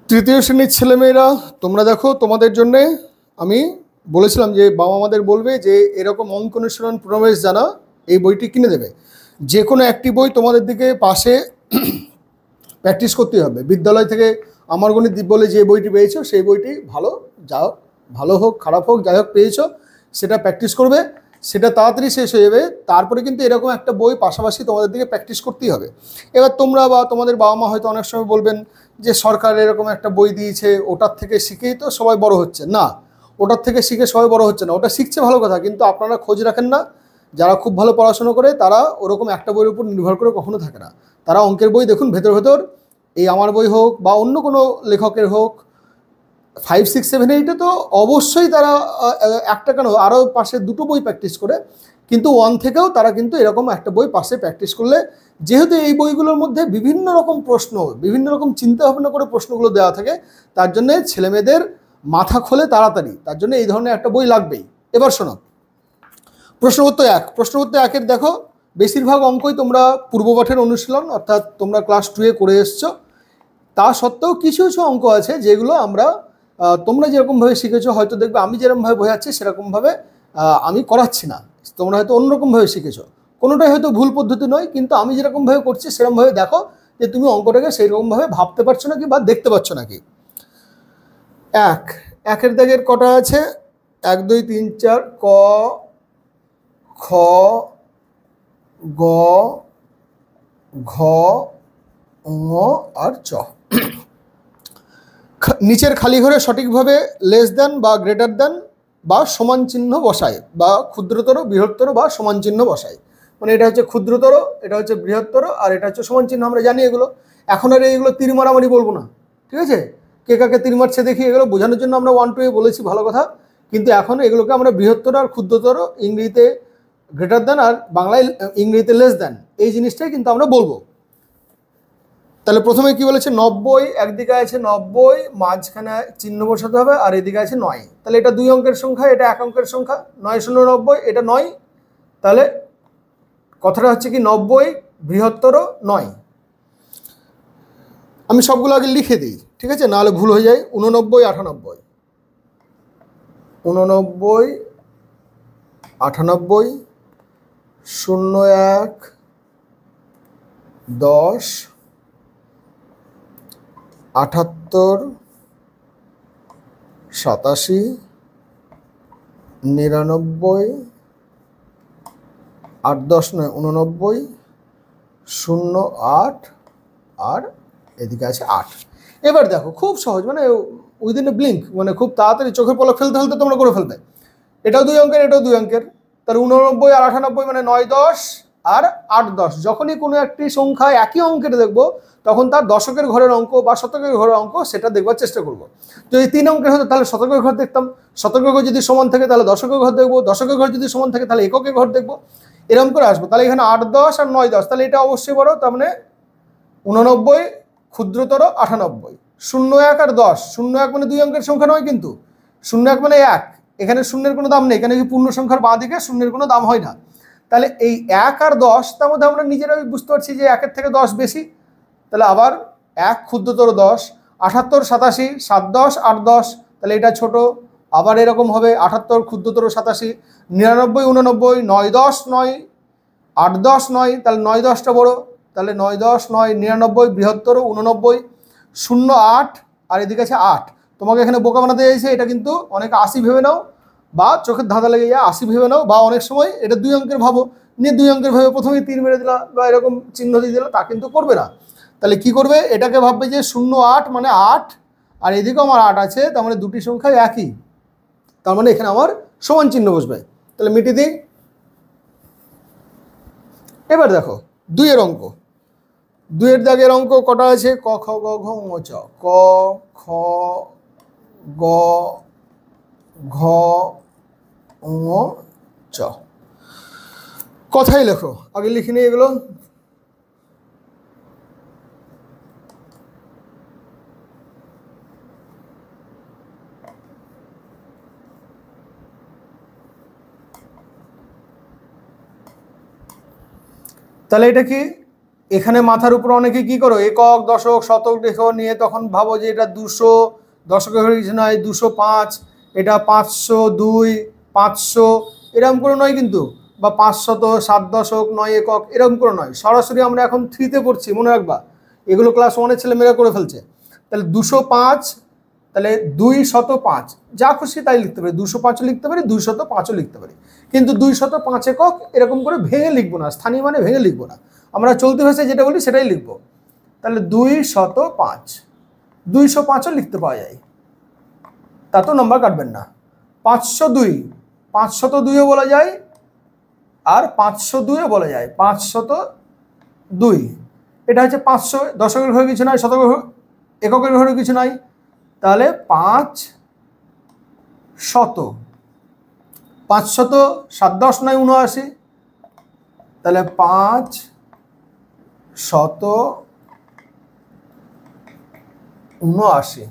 তৃতীয় শ্রেণীর ছেলেমেয়েরা তোমরা দেখো, তোমাদের জন্যে আমি বলেছিলাম যে বাবা আমাদের বলবে যে এরকম অঙ্ক অনুশীলন প্রবেশ জানা এই বইটি কিনে দেবে। যে কোনো একটি বই তোমাদের দিকে পাশে প্র্যাকটিস করতে হবে। বিদ্যালয় থেকে আমার গণিত বলে যে বইটি পেয়েছো সেই বইটি ভালো হোক খারাপ হোক যাই হোক পেয়েছো, সেটা প্র্যাকটিস করবে। সেটা তাড়াতাড়ি শেষ হয়ে যাবে। তারপরে কিন্তু এরকম একটা বই পাশাপাশি তোমাদের দিকে প্র্যাকটিস করতেই হবে। এবার তোমরা বা তোমাদের বাবা মা হয়তো অনেক সময় বলবেন যে সরকার এরকম একটা বই দিয়েছে, ওটার থেকে শিখেই তো সবাই বড় হচ্ছে। না, ওটার থেকে শিখে সবাই বড় হচ্ছে না। ওটা শিখছে ভালো কথা, কিন্তু আপনারা খোঁজ রাখেন না। যারা খুব ভালো পড়াশোনা করে তারা ওরকম একটা বইয়ের উপর নির্ভর করে কখনো থাকে না। তারা অঙ্কের বই দেখুন ভেতর ভেতর, এই আমার বই হোক বা অন্য কোনো লেখকের হোক, 5, 6, 7, 8-এ তো অবশ্যই তারা একটা কেন আরও পাশে দুটো বই প্র্যাকটিস করে, কিন্তু 1 থেকেও তারা কিন্তু এরকম একটা বই পাশে প্র্যাকটিস করলে, যেহেতু এই বইগুলোর মধ্যে বিভিন্ন রকম প্রশ্ন, বিভিন্ন রকম চিন্তা ভাবনা করে প্রশ্নগুলো দেওয়া থাকে, তার জন্যে ছেলেমেয়েদের মাথা খোলে তাড়াতাড়ি, তার জন্য এই ধরনের একটা বই লাগবেই। এবার শোনো, প্রশ্নপত্র 1। প্রশ্নপত্র 1-এর দেখো বেশিরভাগ অঙ্কই তোমরা পূর্বপাঠের অনুশীলন অর্থাৎ তোমরা ক্লাস 2-এ করে এসছো। তা সত্ত্বেও কিছু কিছু অঙ্ক আছে যেগুলো আমরা তোমরা যেরকমভাবে শিখেছো, হয়তো দেখবে আমি যেরকমভাবে বোঝাচ্ছি সেরকমভাবে আমি করাচ্ছি না, তোমরা হয়তো অন্যরকমভাবে শিখেছো। কোনোটাই হয়তো ভুল পদ্ধতি নয়, কিন্তু আমি যেরকমভাবে করছি সেরকমভাবে দেখো যে তুমি অঙ্কটাকে সেইরকমভাবে ভাবতে পারছো নাকি বা দেখতে পাচ্ছ নাকি। 1-এর দাগের কটা আছে? 1, 2, 3, 4 ক, খ, গ, ঘ, ঙ আর চ। নিচের খালি ঘরে সঠিকভাবে লেস দেন বা গ্রেটার দেন বা সমান চিহ্ন বসায়, বা ক্ষুদ্রতর বৃহত্তর বা সমান চিহ্ন বসায়। মানে এটা হচ্ছে ক্ষুদ্রতর, এটা হচ্ছে বৃহত্তর, আর এটা হচ্ছে সমান চিহ্ন। আমরা জানি এগুলো। এখন আর এইগুলো তীর মারামারি বলবো না, ঠিক আছে? কে কাকে তীর মারছে দেখি, এগুলো বোঝানোর জন্য আমরা 1, 2-এ বলেছি, ভালো কথা। কিন্তু এখন এগুলোকে আমরা বৃহত্তর আর ক্ষুদ্রতর, ইংরেজিতে গ্রেটার দেন আর বাংলায় ইংরেজিতে লেস দেন, এই জিনিসটাই কিন্তু আমরা বলবো। তাহলে প্রথমে কি বলেছে? 90, একদিকে আছে 90, মাঝখানে চিহ্ন বসাতে হবে, আর এদিকে আছে 9। তাহলে এটা 2 অঙ্কের সংখ্যা, এটা 1 অঙ্কের সংখ্যা। 9 শূন্য 90, এটা 9। তাহলে কথাটা হচ্ছে কি 90 বৃহত্তর 9। আমি সবগুলো আগে লিখে দিই, ঠিক আছে, নাহলে ভুল হয়ে যায়। 89, 98, 89, 98, 01, 10, 78, 87, 99, 8, 10 নয় 89, 08 আর এদিকে আছে 8। এবার দেখো খুব সহজ, মানে উইদিন এ ব্লিঙ্ক, মানে খুব তাড়াতাড়ি চোখের পলক ফেলতে ফেলতে তোমরা করে ফেলবে। এটাও 2 অঙ্কের, এটাও 2 অঙ্কের। তার 89 আর 98 মানে 9, 10 আর 8, 10। যখনই কোনো একটি সংখ্যা একই অঙ্কের দেখবো, তখন তার দশকের ঘরের অঙ্ক বা শতকের ঘরের অঙ্ক সেটা দেখবার চেষ্টা করবো। যদি 3 অঙ্কের হতো তাহলে শতকের ঘর দেখতাম, শতকের ঘর যদি সমান থাকে তাহলে দশকের ঘর দেখবো, দশকের ঘর যদি সমান থাকে তাহলে এককের ঘর দেখবো, এরকম করে আসবো। তাহলে এখানে 8, 10 আর 9, 10, তাহলে এটা অবশ্যই বড়। তার মানে 89 ক্ষুদ্রতর 98। 01 আর 10, 01 মানে 2 অঙ্কের সংখ্যা নয়, কিন্তু 01 মানে 1। এখানে শূন্যের কোনো দাম নেই, এখানে কি পূর্ণ সংখ্যার বাঁ দিকে শূন্যের কোনো দাম হয় না। তাহলে এই 1 আর 10, তার মধ্যে আমরা নিজেরাই বুঝতে পারছি যে 1-এর থেকে 10 বেশি। তাহলে আবার 1 ক্ষুদ্রতর 10, 78, 87, 7, 10, 8, 10, তাহলে এটা ছোট। আবার এরকম হবে 78 ক্ষুদ্রতর 87, 99, 89, 9, 10, 9, 8, 10, 9, তাহলে 9, 10টা বড়। তাহলে 9, 10, 9, 99 বৃহত্তর 89, 08 আর এদিকে আছে 8। তোমাকে এখানে বোকা বানাতে চাইছে, এটা কিন্তু অনেকে 80 ভেবে নাও, বা চোখের ধাঁধা লেগে যায় 80 ভেবে নাও, বা অনেক সময় এটা 2 অঙ্কের ভাবো, নিয়ে 2 অঙ্কের ভেবে প্রথমেই তীর মেরে দিলা বা এরকম চিহ্ন দিয়ে দিলা, তা কিন্তু করবে না। তাহলে কি করবে? এটাকে ভাববে যে 08 মানে 8, আর এদিকেও আমার 8 আছে, তার মানে দুটি সংখ্যা একই, তার মানে এখানে আমার সমান চিহ্ন বসবে। তাহলে মিটিয়ে দিই। এবার দেখো 2-এর অঙ্ক। 2-এর দাগের অঙ্ক কটা আছে? ক, খ, গ, ঘ, ঙ, চ। ক, খ, গ, ঘ, ঙ, চ। কথাই লেখো, আগে লিখে নিই এগুলো। তাহলে এটা কি? এখানে মাথার উপর অনেকে কি করো একক দশক শতক রেখো নিয়ে তখন ভাবো যে এটা 200 দশকের ঘরে কিছু নয়, 205, এটা 502, 500 এরকম করে নয় কিন্তু, বা 500, 7 দশক 9 একক এরকম করে নয়, সরাসরি আমরা এখন 3-তে পড়ছি, মনে রাখবা এগুলো ক্লাস 1-এর ছেলেমেয়েরা করে ফেলছে। তাহলে 205, তাহলে 205 যা খুশি তাই লিখতে পারি, 205ও লিখতে পারি, 205ও লিখতে পারি, কিন্তু 205 একক এরকম করে ভেঙে লিখবো না, স্থানীয় মানে ভেঙে লিখবো না, আমরা চলতি ভাষায় যেটা বলি সেটাই লিখবো। তাহলে 205, 205ও লিখতে পাওয়া যায়, তা তো নাম্বার কাটবেন না। 502, 502ও বলা যায় আর 502ও বলা যায়, 502, এটা হচ্ছে 500, দশকের ঘরে কিছু নয়, শতকের এককের ঘরে কিছু নাই, তাহলে 500, 500 7 10 নয় 79, তাহলে 579।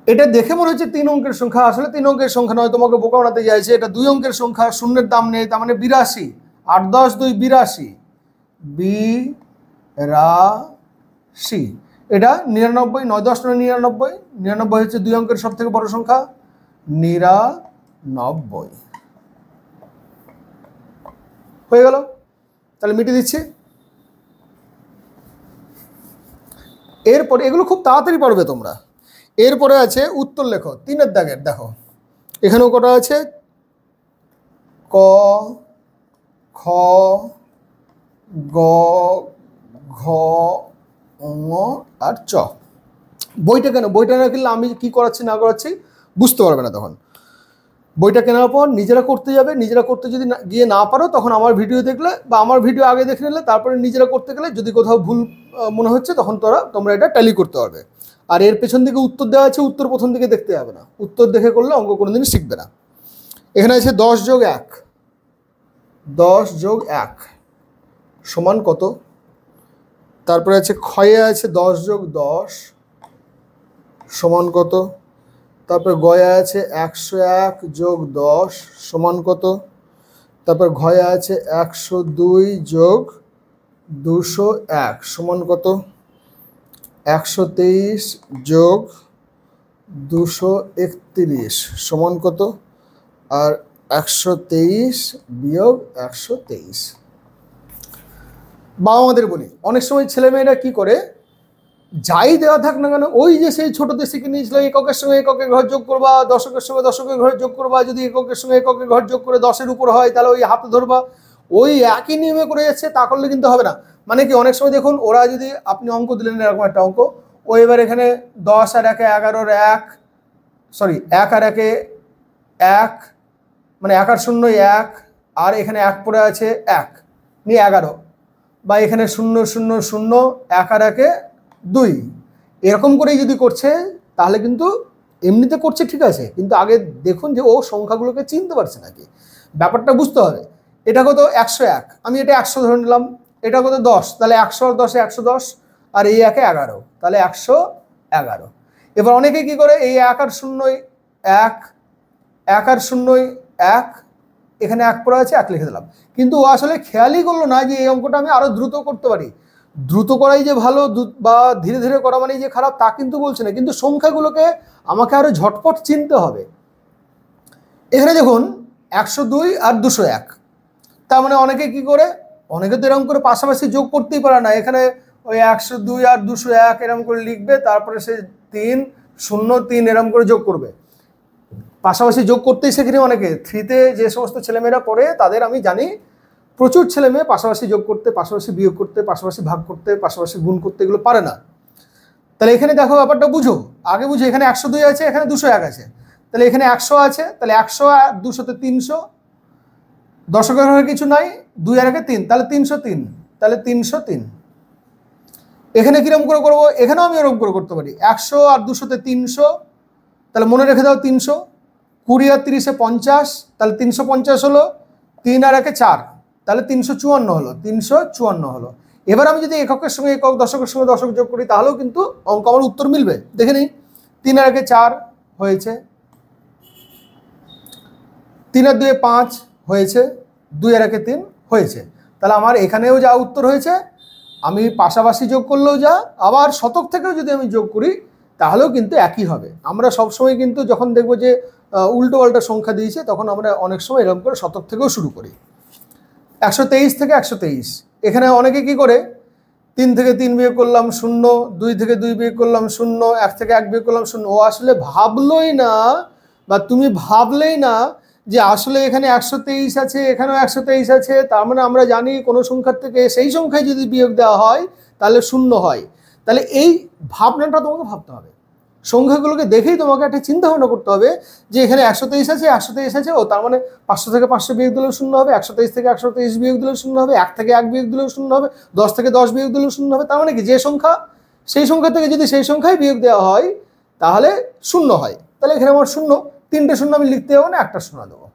এটা দেখে মনে হচ্ছে 3 অঙ্কের সংখ্যা, আসলে 3 অঙ্কের সংখ্যা নয়, তোমাকে বোকা বানাতে চাইছে, এটা 2 অঙ্কের সংখ্যা, শূন্যের দাম নেই, তার মানে 82, 8 10 2 82, 82, এটা 99, 9 10 99, 99 হচ্ছে 2 অঙ্কের সব থেকে বড় সংখ্যা, 99 হয়ে গেল। তাহলে মিটিয়ে দিচ্ছি। এরপরে এগুলো খুব তাড়াতাড়ি পারবে তোমরা। এরপরে আছে উত্তর লেখো, 3-এর দাগের দেখো এখানেও কটা আছে, ক খ গ ঘ ঙ আর চ। বইটা কেন, বইটা না কিনলে আমি কি করাচ্ছি না করাচ্ছি বুঝতে পারবে না তখন। বইটা কেনার পর নিজেরা করতে যাবে, নিজেরা করতে যদি গিয়ে না পারো তখন আমার ভিডিও দেখলে বা আমার ভিডিও আগে দেখে নিলে, তারপরে নিজেরা করতে গেলে যদি কোথাও ভুল মনে হচ্ছে তখন তোমরা এটা ট্যালি করতে পারবে। আর এর পেছন দিকে উত্তর দেওয়া আছে, উত্তর প্রথম দিকে দেখতে যাবে না, উত্তর দেখে করলে অঙ্ক কোনোদিনই শিখবে না। এখানে আছে 10 যোগ 1, 10 যোগ 1 সমান কত, তারপরে আছে ক্ষয়ে আছে 10 যোগ 10 সমান কত, তারপর গয়ে আছে 101 যোগ 10 সমান কত, তারপর ঘয়ে আছে 102 যোগ 201 সমান কত, 123 যোগ 231 সমান কত, আর 123 বিয়োগ 123। বাবা মাদের বলি, অনেক সময় ছেলেমেয়েরা কি করে, যাই দেওয়া থাক না কেন ওই যে সেই ছোটতে শিখে নিয়েছিল এককের সঙ্গে এককের ঘর যোগ করবা, দশকের সঙ্গে দশকের ঘর যোগ করবা, যদি এককের সঙ্গে এককের ঘর যোগ করে 10-এর উপর হয় তাহলে ওই হাতে ধরবা, ওই একই নিয়মে করে যাচ্ছে, তা করলে কিন্তু হবে না। মানে কি অনেক সময় দেখুন ওরা যদি আপনি অঙ্ক দিলেন এরকম একটা অঙ্ক, ও এবার এখানে 10 আর 1 11 1, সরি 1 আর 1 1, মানে 1 আর 0 1, আর এখানে 1 পড়ে আছে 1 নিয়ে 11, বা এখানে 0 0 0 1 আর 1 2, এরকম করেই যদি করছে তাহলে কিন্তু এমনিতে করছে ঠিক আছে, কিন্তু আগে দেখুন যে ও সংখ্যাগুলোকে চিনতে পারছে নাকি, ব্যাপারটা বুঝতে হবে। এটা কত 101, আমি এটা 100 ধরে নিলাম, এটা কত 10, তাহলে 100 আর 10 110, আর এই 1 11, তাহলে 111। এবার অনেকে কি করে এই 1 আর 0 1, 1 আর 0 1, এখানে 1 পড়ে আছে 1 লিখে দিলাম, কিন্তু ও আসলে খেয়ালই করলো না যে এই অঙ্কটা আমি আরো দ্রুত করতে পারি। দ্রুত করাই যে ভালো বা ধীরে ধীরে করা মানেই যে খারাপ তা কিন্তু বলছে না, কিন্তু সংখ্যাগুলোকে আমাকে আরো ঝটপট চিনতে হবে। এখানে দেখুন 102 আর 201, তার মানে অনেকে কি করে, অনেকে তো এরকম করে পাশাপাশি যোগ করতেই পারে না, এখানে ওই 102 আর 201 এরকম করে লিখবে, তারপরে সে 3 0 3 এরকম করে যোগ করবে, পাশাপাশি যোগ করতেই শেখেনি অনেকে। 3-তে যে সমস্ত ছেলেমেয়েরা পড়ে তাদের আমি জানি প্রচুর ছেলে মেয়ে পাশাপাশি যোগ করতে, পাশাপাশি বিয়োগ করতে, পাশাপাশি ভাগ করতে, পাশাপাশি গুণ করতে এগুলো পারে না। তাহলে এখানে দেখো ব্যাপারটা বুঝো, আগে বুঝো, এখানে 102 আছে, এখানে 201 আছে, তাহলে এখানে 100 আছে, তাহলে 100 আর 200তে 300, দশকের ঘরে কিছু নাই, 2 আর 1 3, তাহলে 303, তাহলে 303। এখানে কিরকম করে করবো, এখানেও আমি এরকম করে করতে পারি, 100 আর 200তে 300, তাহলে মনে রেখে দাও 300, 20 আর 30-এ 50, তাহলে 350 হলো, 3 আর 1 4, তাহলে 354 হলো, 354 হলো। এবার আমি যদি এককের সঙ্গে একক দশকের সঙ্গে দশক যোগ করি তাহলেও কিন্তু অঙ্ক আমার উত্তর মিলবে। দেখে নিই, 3 আর 1 4 হয়েছে, 3 আর 2 5 হয়েছে, 2 আর 1 3 হয়েছে, তাহলে আমার এখানেও যা উত্তর হয়েছে আমি পাশাপাশি যোগ করলেও যা, আবার শতক থেকেও যদি আমি যোগ করি তাহলেও কিন্তু একই হবে। আমরা সবসময় কিন্তু যখন দেখবো যে উল্টো পাল্টা সংখ্যা দিয়েছে তখন আমরা অনেক সময় এরকম করে শতক থেকেও শুরু করি। 123 থেকে 123, এখানে অনেকে কি করে 3 থেকে 3 বিয়োগ করলাম 0, 2 থেকে 2 বিয়োগ করলাম 0, 1 থেকে 1 বিয়োগ করলাম 0। ও আসলে ভাবলই না বা তুমি ভাবলেই না যে আসলে এখানে 123 আছে, এখানেও 123 আছে, তার মানে আমরা জানি কোনো সংখ্যার থেকে সেই সংখ্যায় যদি বিয়োগ দেওয়া হয় তাহলে 0 হয়। তাহলে এই ভাবনাটা তোমাকে ভাবতে হবে, সংখ্যাগুলোকে দেখেই তোমাকে একটা চিন্তা ভাবনা করতে হবে যে এখানে 123 আছে, 123 আছে, ও তার মানে 500 থেকে 500 বিয়োগ দিলেও 0 হবে, 123 থেকে 123 বিয়োগ দিলেও 0 হবে, 1 থেকে 1 বিয়োগ দিলেও 0 হবে, 10 থেকে 10 বিয়োগ দিলেও 0 হবে। তার মানে কি যে সংখ্যা সেই সংখ্যা থেকে যদি সেই সংখ্যায় বিয়োগ দেওয়া হয় তাহলে 0 হয়। তাহলে এখানে আমার 0, 3টে 0 আমি লিখতে যাবো না, একটা 0 দেবো,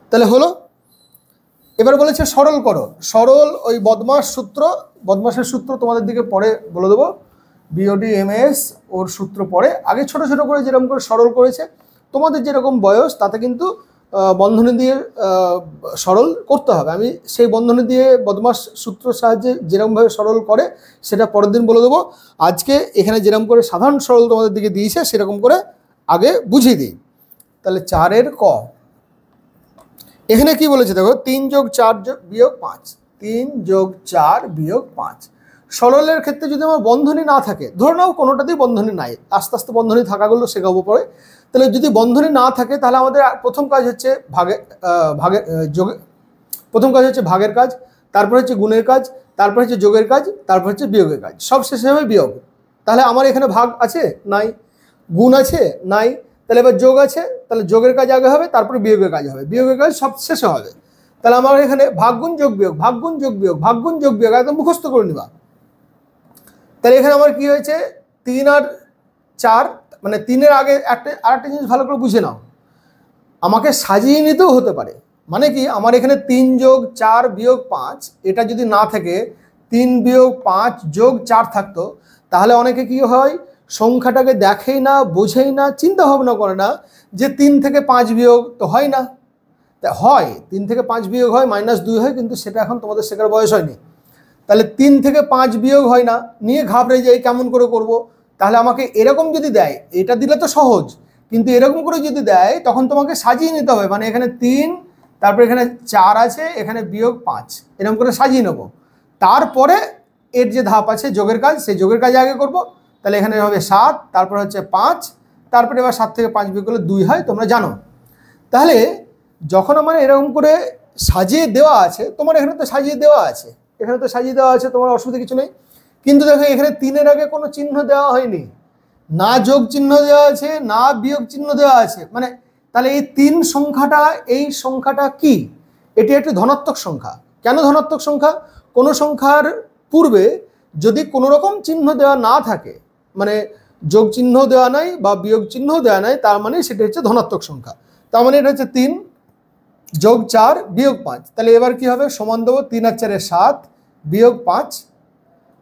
তাহলে হলো। এবার বলেছে সরল করো। সরল ওই বদমাস সূত্র, বদমাসের সূত্র তোমাদের দিকে পরে বলে দেবো, BODMS ওর সূত্র পরে। আগে ছোট ছোট করে যেরকম করে সরল করেছে, তোমাদের যেরকম বয়স তাতে কিন্তু বন্ধনী দিয়ে সরল করতে হবে। আমি সেই বন্ধনী দিয়ে বদমাস সূত্র সাহায্যে যেরকমভাবে সরল করে সেটা পরের দিন বলে দেবো। আজকে এখানে যেরকম করে সাধারণ সরল তোমাদের দিকে দিয়েছে সেরকম করে আগে বুঝিয়ে দিই। তাহলে 4-এর ক, এখানে কি বলেছে দেখো, 3 যোগ 4 বিয়োগ 5, 3 যোগ 4 বিয়োগ 5। সরলের ক্ষেত্রে যদি আমার বন্ধনী না থাকে, ধরে নাও কোনোটাতেই বন্ধনী নাই, আস্তে আস্তে বন্ধনী থাকাগুলো শেখাবো পরে। তাহলে যদি বন্ধনী না থাকে তাহলে আমাদের প্রথম কাজ হচ্ছে যোগে, প্রথম কাজ হচ্ছে ভাগের কাজ, তারপর হচ্ছে গুণের কাজ, তারপর হচ্ছে যোগের কাজ, তারপর হচ্ছে বিয়োগের কাজ, সব শেষে হবে বিয়োগ। তাহলে আমার এখানে ভাগ আছে নাই, গুণ আছে নাই, তাহলে এবার যোগ আছে, তাহলে যোগের কাজ আগে হবে, তারপরে বিয়োগের কাজ হবে, বিয়োগের কাজ সব শেষে হবে। তাহলে আমার এখানে ভাগ গুণ যোগ বিয়োগ, ভাগ গুণ যোগ বিয়োগ, ভাগ গুণ যোগ বিয়োগ একদম মুখস্থ করে নিবা। তাহলে এখানে আমার কি হয়েছে, 3 আর 4, মানে 3-এর আগে আরেকটা জিনিস ভালো করে বুঝে নাও, আমাকে সাজিয়ে নিতেও হতে পারে। মানে কি, আমার এখানে 3 যোগ 4 বিয়োগ 5 এটা যদি না থাকে, 3 বিয়োগ 5 যোগ 4 থাকতো, তাহলে অনেকে কি হয়, সংখ্যাটাকে দেখেই না, বোঝেই না, চিন্তা ভাবনা করে না যে 3 থেকে 5 বিয়োগ তো হয় না। তা হয়, 3 থেকে 5 বিয়োগ হয়, -2 হয়, কিন্তু সেটা এখন তোমাদের শেখার বয়স হয়নি। তাহলে 3 থেকে 5 বিয়োগ হয় না, নিয়ে ঘাবড়ে যাই কেমন করে করব। তাহলে আমাকে এরকম যদি দেয়, এটা দিলে তো সহজ, কিন্তু এরকম করে যদি দেয় তখন তোমাকে সাজিয়ে নিতে হবে। মানে এখানে 3, তারপর এখানে 4 আছে, এখানে বিয়োগ 5, এরকম করে সাজিয়ে নেব। তারপরে এর যে ধাপ আছে যোগের কাজ, সেই যোগের কাজ আগে করব। তাহলে এখানে হবে 7, তারপর হচ্ছে 5, তারপরে এবার 7 থেকে 5 বিয়োগ করলে 2 হয়, তোমরা জানো। তাহলে যখন আমার এরকম করে সাজিয়ে দেওয়া আছে, তোমার এখানে তো সাজিয়ে দেওয়া আছে, এখানে তো সাজিয়ে দেওয়া আছে, তোমার অসুবিধা কিছু নেই। কিন্তু দেখো এখানে 3-এর আগে কোনো চিহ্ন দেওয়া হয়নি, না যোগ চিহ্ন দেওয়া আছে, না বিয়োগ চিহ্ন দেওয়া আছে। মানে তাহলে এই 3 সংখ্যাটা, এই সংখ্যাটা কি, এটি একটি ধনাত্মক সংখ্যা। কেন ধনাত্মক সংখ্যা? কোনো সংখ্যার পূর্বে যদি কোনো রকম চিহ্ন দেওয়া না থাকে, মানে যোগ চিহ্ন দেওয়া নাই বা বিয়োগ চিহ্ন দেওয়া নাই, তার মানে সেটা হচ্ছে ধনাত্মক সংখ্যা। তার মানে এটা হচ্ছে 3 যোগ 4 বিয়োগ 5। তাহলে এবার কি হবে, সমান দেবো 3 আর 4 7 বিয়োগ 5,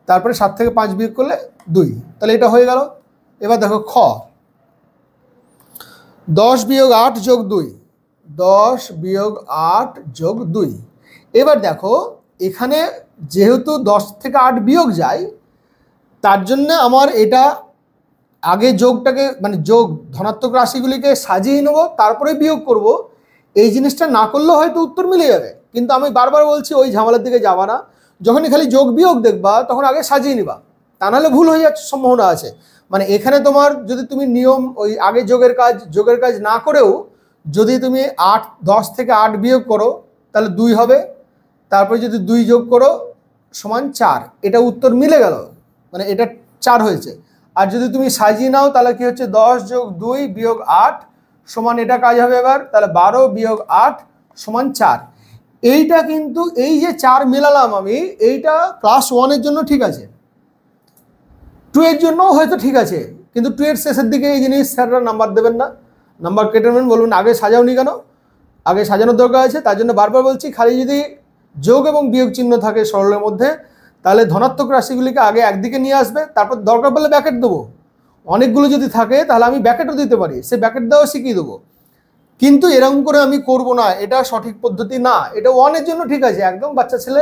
তারপরে 7 থেকে 5 বিয়োগ করলে 2। তাহলে এটা হয়ে গেল। এবার দেখো খ, 10 বিয়োগ 8 যোগ 2, 10 বিয়োগ 8 যোগ 2। এবার দেখো এখানে যেহেতু 10 থেকে 8 বিয়োগ যায়, তার জন্য আমার এটা আগে যোগটাকে, মানে যোগ ধনাত্মক রাশিগুলিকে সাজিয়ে নেবো, তারপরে বিয়োগ করব। এই জিনিসটা না করলেও হয়তো উত্তর মিলে যাবে, কিন্তু আমি বারবার বলছি ওই ঝামেলার দিকে যাবা না। যখনই খালি যোগ বিয়োগ দেখবা তখন আগে সাজিয়ে নিবা, তা নাহলে ভুল হয়ে যাওয়ার সম্ভাবনা আছে। মানে এখানে তোমার যদি তুমি নিয়ম ওই আগে যোগের কাজ না করেও যদি তুমি 10 থেকে 8 বিয়োগ করো তাহলে 2 হবে, তারপরে যদি 2 যোগ করো সমান 4, এটা উত্তর মিলে গেল, মানে এটা 4 হয়েছে। আর যদি তুমি সাজিয়ে নাও তাহলে কি হচ্ছে, 10 যোগ 2 বিয়োগ 8 সমান, এটা কাজ হবে এবার, তাহলে 12 বিয়োগ 8 সমান 4। এইটা কিন্তু এই যে 4 মেলালাম আমি, এইটা ক্লাস 1-এর জন্য ঠিক আছে, 2 এর জন্য হয়তো ঠিক আছে, কিন্তু 2 এর শেষের দিকে এই জিনিস স্যাররা নাম্বার দেবেন না, নাম্বার কেটে নেবেন, বলবেন আগে সাজাওনি কেন, আগে সাজানোর দরকার আছে। তার জন্য বারবার বলছি, খালি যদি যোগ এবং বিয়োগ চিহ্ন থাকে সরলের মধ্যে, তাহলে ধনাত্মক রাশিগুলিকে আগে একদিকে নিয়ে আসবে, তারপর দরকার পড়লে ব্যাকেট দেবো। অনেকগুলো যদি থাকে তাহলে আমি ব্যাকেটও দিতে পারি, সে ব্যাকেট দেওয়া শিখিয়ে দেবো। কিন্তু এরকম করে আমি করব না, এটা সঠিক পদ্ধতি না। এটা 1-এর জন্য ঠিক আছে, একদম বাচ্চা ছেলে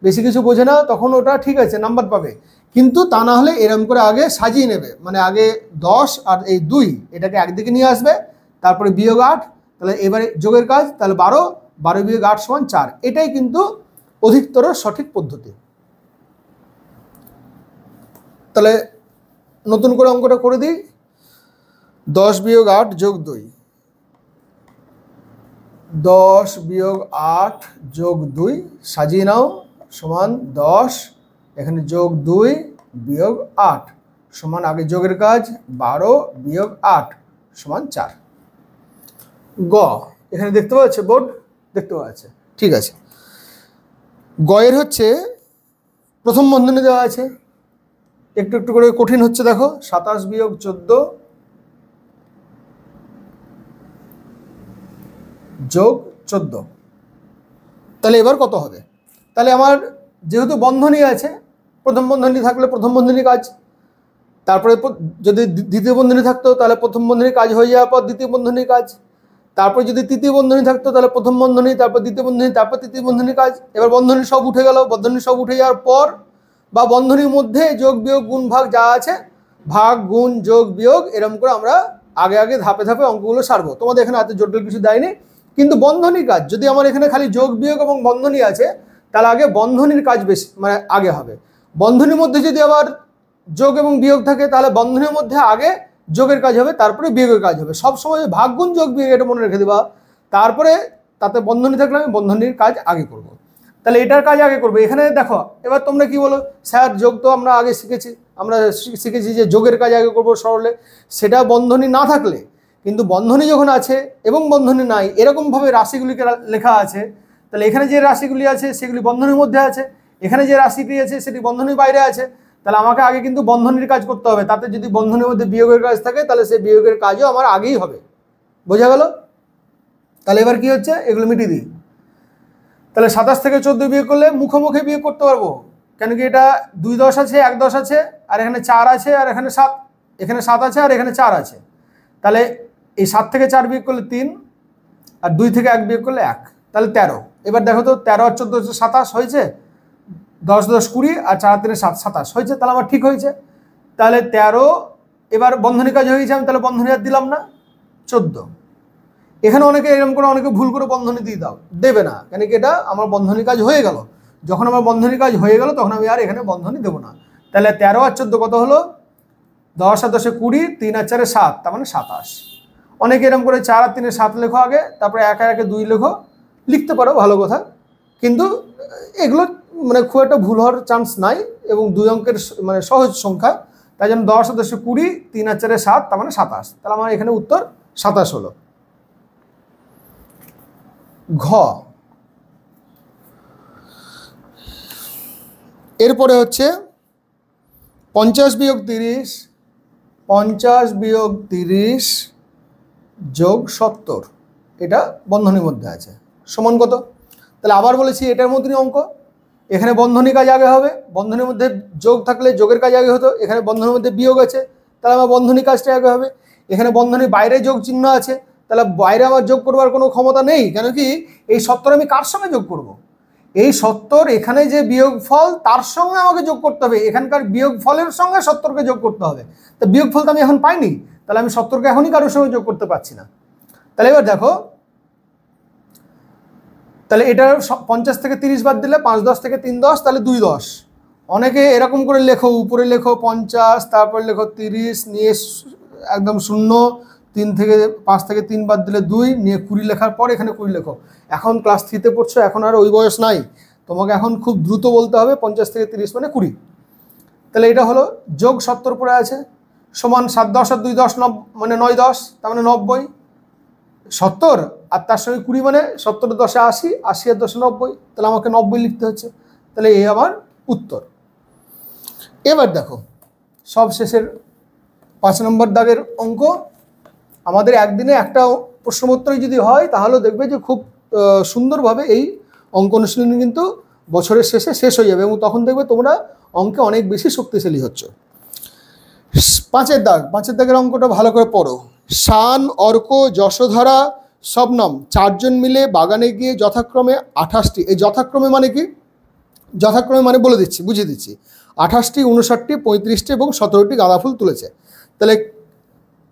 বেশি কিছু বোঝে না, তখন ওটা ঠিক আছে, নাম্বার পাবে। কিন্তু তা না হলে এরম করে আগে সাজিয়ে নেবে, মানে আগে 10 আর এই 2 এটাকে একদিকে নিয়ে আসবে, তারপরে বিয়োগ 8, তাহলে এবারে যোগের কাজ, তাহলে 12, 12 বিয়োগ 8 সমান 4। এটাই কিন্তু অধিকতর সঠিক পদ্ধতি। তাহলে নতুন করে অঙ্কটা করে দিই। 10 বিয়োগ 8 যোগ 2, 10 বিয়োগ 8 যোগ 2 সাজিয়ে নাও সমান 10, এখানে যোগ 2 বিয়োগ 8 সমান আগে যোগের কাজ 12 বিয়োগ 8 সমান 4। গ এখানে দেখতে পাচ্ছে, বোর্ড দেখতে পাচ্ছে, ঠিক আছে। গয়ের হচ্ছে প্রথম বন্ধনী দেওয়া আছে, একটু একটু করে কঠিন হচ্ছে, দেখো 27 বিয়োগ 14 যোগ 14। তাহলে এবার কত হবে? তাহলে আমার যেহেতু বন্ধনী আছে, প্রথম বন্ধনী থাকলে প্রথম বন্ধনী কাজ, তারপরে যদি দ্বিতীয় বন্ধনী থাকতো তাহলে প্রথম বন্ধনী কাজ হয়ে যাওয়ার পর দ্বিতীয় বন্ধনীর কাজ, তারপর যদি তৃতীয় বন্ধনী থাকতো তাহলে প্রথম বন্ধনী, তারপর দ্বিতীয় বন্ধনী, তারপর তৃতীয় বন্ধনীর কাজ। এবার বন্ধনী সব উঠে গেল, বন্ধনী সব উঠে যাওয়ার পর বা বন্ধনীর মধ্যে যোগ বিয়োগ গুণ ভাগ যা আছে, ভাগ গুণ যোগ বিয়োগ এরকম করে আমরা আগে আগে ধাপে ধাপে অঙ্কগুলো সারবো। তোমাদের এখানে এত জটিল কিছু দেয়নি। কিন্তু বন্ধনী কাজ যদি আমার এখানে খালি যোগ বিয়োগ এবং বন্ধনী আছে, তাহলে আগে বন্ধনীর কাজ বেশি মানে আগে হবে। বন্ধনীর মধ্যে যদি আবার যোগ এবং বিয়োগ থাকে, তাহলে বন্ধনীর মধ্যে আগে যোগের কাজ হবে, তারপরে বিয়োগের কাজ হবে। সব সময় ভাগ গুণ যোগ বিয়োগ এটা মনে রেখে দেবা। তারপরে তাতে বন্ধনী থাকলে আমি বন্ধনীর কাজ আগে করব। তাহলে এটার কাজ আগে করবো। এখানে দেখো, এবার তোমরা কি বলো, স্যার যোগ তো আমরা আগে শিখেছি, আমরা শিখেছি যে যোগের কাজ আগে করবো সরলে, সেটা বন্ধনী না থাকলে। কিন্তু বন্ধনী যখন আছে এবং বন্ধনী নাই, এরকমভাবে রাশিগুলিকে লেখা আছে, তাহলে এখানে যে রাশিগুলি আছে সেগুলি বন্ধনীর মধ্যে আছে, এখানে যে রাশিটি আছে সেটি বন্ধনীর বাইরে আছে। তাহলে আমাকে আগে কিন্তু বন্ধনীর কাজ করতে হবে। তাতে যদি বন্ধনীর মধ্যে বিয়োগের কাজ থাকে, তাহলে সেই বিয়োগের কাজও আমার আগেই হবে। বোঝা গেল? তাহলে এবার কি হচ্ছে, এগুলো মিটিয়ে দিই। তাহলে 27 থেকে 14 বিয়োগ করলে মুখোমুখি বিয়োগ করতে পারবো, কেন কি এটা 2 10 আছে, 1 10 আছে, আর এখানে 4 আছে, আর এখানে 7, এখানে 7 আছে, আর এখানে 4 আছে। তাহলে এই 7 থেকে 4 বিয়োগ করলে 3, আর 2 থেকে 1 বিয়োগ করলে 1, তাহলে 13। এবার দেখো তো 13 আর 14 27 হয়েছে, 10 10 20, আর 4 3 7 27 হয়েছে, তাহলে আমার ঠিক হয়েছে। তাহলে 13, এবার বন্ধনী কাজ হয়ে গেছে, আমি তাহলে বন্ধনী আর দিলাম না। 14, এখানে অনেকে এরকম করে অনেকে ভুল করে বন্ধনী দিয়ে দাও, দেবে না, কেন কি এটা আমার বন্ধনী কাজ হয়ে গেল। যখন আমার বন্ধনী কাজ হয়ে গেল তখন আমি আর এখানে বন্ধনী দেবো না। তাহলে 13 আর 14 কত হলো? 10 আর 10 20, 3 আর 4 7, তার মানে 27। অনেকে এরকম করে 4 আর 3 7 লেখো আগে, তারপরে 1 আর 1 2 লেখো, লিখতে পারো, ভালো কথা। কিন্তু এগুলো মানে খুব একটা ভুল হওয়ার চান্স নাই, এবং 2 অঙ্কের মানে সহজ সংখ্যা, তাই জন্য 10 আর 10 20, 3 আর 4 7, তার মানে 27। তাহলে আমার এখানে উত্তর 27 হলো। ঘ এরপরে হচ্ছে 50 বিয়োগ 30, 50 বিয়োগ 30 যোগ 70, এটা বন্ধনীর মধ্যে আছে, সমান কত? তাহলে আবার বলেছি এটার মধ্যে অঙ্ক, এখানে বন্ধনী কাজ আগে হবে, বন্ধনীর মধ্যে যোগ থাকলে যোগের কাজ আগে হতো, এখানে বন্ধনীর মধ্যে বিয়োগ আছে, তাহলে আমার বন্ধনী কাজটা আগে হবে। এখানে বন্ধনীর বাইরে যোগ চিহ্ন আছে, তাহলে বাইরে আমার যোগ করবার কোনো ক্ষমতা নেই, কেন কি এই 70 আমি কার সঙ্গে যোগ করব? এই 70 এখানে যে বিয়োগ ফল তার সঙ্গে আমাকে যোগ করতে হবে, এখানকার বিয়োগ ফলের সঙ্গে 70কে যোগ করতে হবে। তো বিয়োগ ফল তো আমি এখন পাইনি, তাহলে আমি 70কে এখনই কারোর সঙ্গে যোগ করতে পারছি না। তাহলে এবার দেখো, তাহলে এটা 50 থেকে 30 বাদ দিলে 5 10 থেকে 3 10, তাহলে 2 10। অনেকে এরকম করে লেখো, উপরে লেখো 50, তারপর লেখো 30, নিয়ে একদম 0, 3 থেকে 5 থেকে 3 বাদ দিলে 2, নিয়ে 20 লেখার পর এখানে 20 লেখো। এখন ক্লাস 3তে পড়ছো, এখন আর ওই বয়স নাই, তোমাকে এখন খুব দ্রুত বলতে হবে 50 থেকে 30 মানে 20। তাহলে এটা হলো যোগ 70 পরে আছে, সমান 7 10 আর 2 10 মানে 9 10, তার মানে 90। 70 আর তার সঙ্গে 20 মানে 70 10 80, 80 আর 10 90, তাহলে আমাকে 90 লিখতে হচ্ছে। তাহলে এই আমার উত্তর। এবার দেখো সব শেষের 5 নম্বর দাগের অঙ্ক। আমাদের একদিনে একটা প্রশ্নোত্তরই যদি হয়, তাহলেও দেখবে যে খুব সুন্দরভাবে এই অঙ্ক অনুশীলনী কিন্তু বছরের শেষে শেষ হয়ে যাবে, এবং তখন দেখবে তোমরা অঙ্কে অনেক বেশি শক্তিশালী হচ্ছ। 5 দাগের অঙ্কটা ভালো করে পড়ো। শান, অর্ক, যশোধরা, শবনম 4 জন মিলে বাগানে গিয়ে যথাক্রমে 28টি, এই যথাক্রমে মানে কি, যথাক্রমে মানে বলে দিচ্ছি, বুঝিয়ে দিচ্ছি। 28টি, 59টি, 35টি এবং 17টি গাঁদা ফুল তুলেছে। তাহলে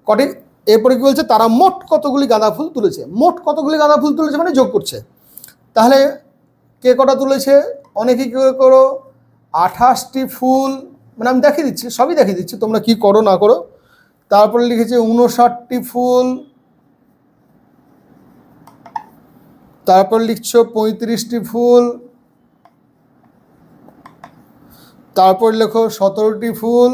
কটি, এরপরে কি বলছে, তারা মোট কতগুলি গাঁদা ফুল তুলেছে। মোট কতগুলি গাঁদা ফুল তুলেছে মানে যোগ করছে। তাহলে কে কটা তুলেছে, অনেকে কী করো, 28টি ফুল, মানে আমি দেখিয়ে দিচ্ছি, সবই দেখিয়ে দিচ্ছি, তোমরা কি করো না করো। তারপরে লিখেছে 59টি ফুল, তারপর লিখছো 35টি ফুল, তারপর লেখো 17টি ফুল,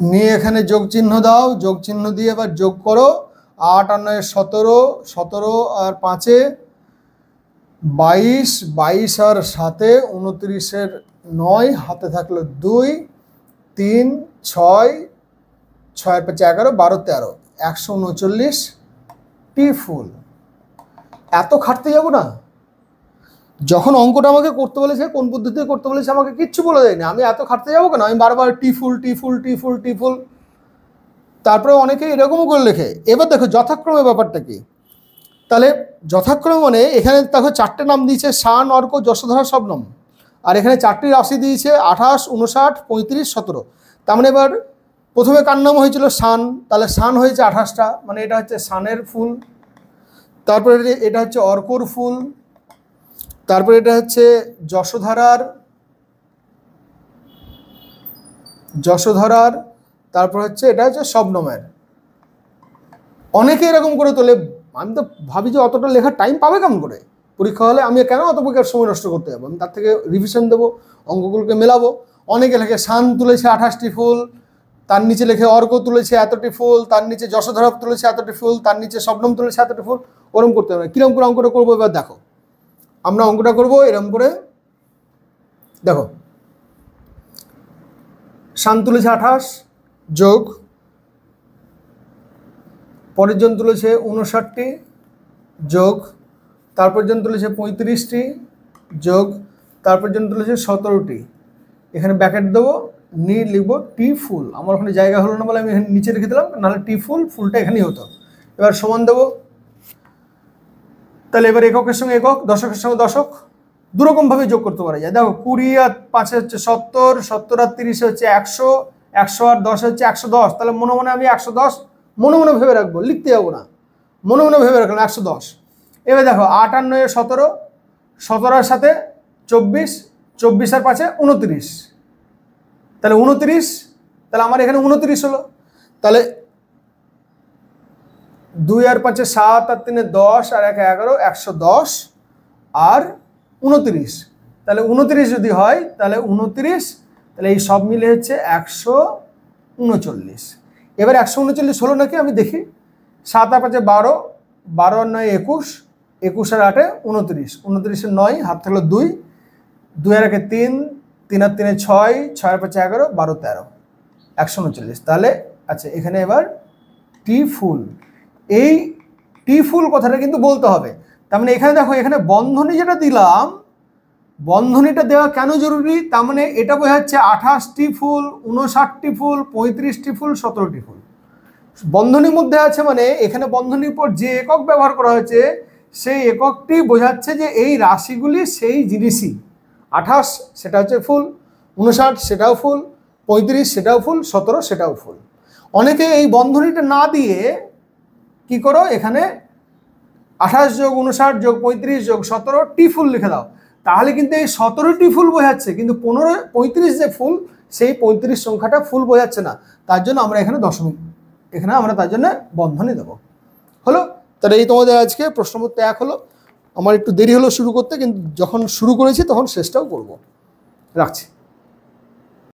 নিয়ে এখানে যোগ চিহ্ন দাও, যোগ চিহ্ন দিয়ে এবার যোগ করো। 8 আর 9 17, 17 আর 5 22, 22 আর 7 29, 9 হাতে থাকলো 2, 3, 6, 6 আর 5 11, 12, 13, 139টি ফুল। এত খাটতে যাবো না? যখন অঙ্কটা আমাকে করতে বলেছে, কোন পদ্ধতিতে করতে বলেছে আমাকে কিচ্ছু বলে দেয়নি, আমি এত খাটতে যাবো কেন? আমি বারবার টি ফুল টি ফুল টি ফুল টি ফুল, তারপরে অনেকে এরকমও করে লেখে। এবার দেখো যথাক্রমে ব্যাপারটা কি। তাহলে যথাক্রমে মানে এখানে দেখো 4টে নাম দিয়েছে, শান, অর্ক, যশোধরা, শবনম। আর এখানে 4টি রাশি দিয়েছে 28, 59, 35, 17। তার মানে এবার প্রথমে কার নাম হয়েছিল, শান, তাহলে শান হয়েছে 28টা, মানে এটা হচ্ছে শানের ফুল। তারপরে এটা হচ্ছে অর্কর ফুল, তারপরে এটা হচ্ছে যশোধরার, তারপর হচ্ছে এটা হচ্ছে শবনমের। অনেকে এরকম করে তোলে, আমি তো ভাবি যে অতটা লেখার টাইম পাবে কেমন করে পরীক্ষা হলে, আমি কেন অত বইকার সময় নষ্ট করতে যাবো, আমি তার থেকে রিভিশন দেবো, অঙ্কগুলোকে মেলাবো। অনেকে লেখে শান তুলেছে 28টি ফুল, তার নিচে লেখে অর্ক তুলেছে এতটি ফুল, তার নিচে যশোধরা তুলেছে এতটি ফুল, তার নিচে শবনম তুলেছে এতটি ফুল। ওরকম করতে হবে। কিরকম করে অঙ্কটা করবো এবার দেখো, আমরা অঙ্কটা করবো এরকম করে। দেখো, শান তুলেছে 28 যোগ, পরের জন তুলেছে 59টি যোগ, তারপর জন তুলেছে 35টি যোগ, তারপর জন তুলেছে 17টি। এখানে ব্যাকেট দেবো, নিয়ে লিখবো টি ফুল। আমার ওখানে জায়গা হলো না বলে আমি এখানে নিচে রেখে দিলাম, নাহলে টি ফুল, ফুলটা এখানেই হতো। এবার সমান দেবো। তাহলে এবার এককের সঙ্গে একক, দশকের সঙ্গে দশক, দুরকমভাবে যোগ করতে পারা যায়। দেখো 20 আর 5 হচ্ছে 70, 70 আর 30 হচ্ছে 100, 100 আর 10 হচ্ছে 110। তাহলে মনে মনে আমি 110 মনে মনে ভেবে রাখবো, লিখতে যাবো না, মনে মনে ভেবে রাখলাম 110। এবার দেখো 8 আর 9 17, 17 আর 7 24, 24 আর 5 29, তাহলে 29, তাহলে আমার এখানে 29 হলো। তাহলে 2 আর 5 7 আর 3 10 আর 1 11, 110 আর 29। তাহলে 29 যদি হয় তাহলে 29, তাহলে এই সব মিলে হচ্ছে 139। এবার 139 হলো নাকি আমি দেখি। 7 আর 5 12, 12 আর 9 21, 21 আর 8 29, 29 আর 9 হাত থাকলো 2, 2 আর 1 3, 3 আর 3 6, 6 আর 5 11, 12 13, 139। তাহলে আচ্ছা এখানে এবার টি ফুল, এই টি ফুল কথাটা কিন্তু বলতে হবে। তার মানে এখানে দেখো, এখানে বন্ধনী যেটা দিলাম, বন্ধনীটা দেওয়া কেন জরুরি, তার মানে এটা বোঝাচ্ছে 28টি ফুল, 59টি ফুল, 35টি ফুল, 17টি ফুল বন্ধনীর মধ্যে আছে। মানে এখানে বন্ধনীর পর যে একক ব্যবহার করা হয়েছে সেই এককটি বোঝাচ্ছে যে এই রাশিগুলি সেই জিনিসই। 28 সেটা হচ্ছে ফুল, 59 সেটাও ফুল, 35 সেটাও ফুল, 17 সেটাও ফুল। অনেকে এই বন্ধনীটা না দিয়ে কি করো, এখানে 28 যোগ 59 যোগ 35 যোগ 17 টি ফুল লিখে দাও, তাহলে কিন্তু এই 17টি ফুল বোঝাচ্ছে, কিন্তু 35 যে ফুল সেই 35 সংখ্যাটা ফুল বোঝাচ্ছে না। তার জন্য আমরা এখানে দশমিক, এখানে আমরা তার জন্য বন্ধনী দেবো। হলো? তাহলে এই তোমাদের আজকে প্রশ্নপত্র 1 হলো। আমার একটু দেরি হলো শুরু করতে, কিন্তু যখন শুরু করেছি তখন শেষটাও করব। রাখছি।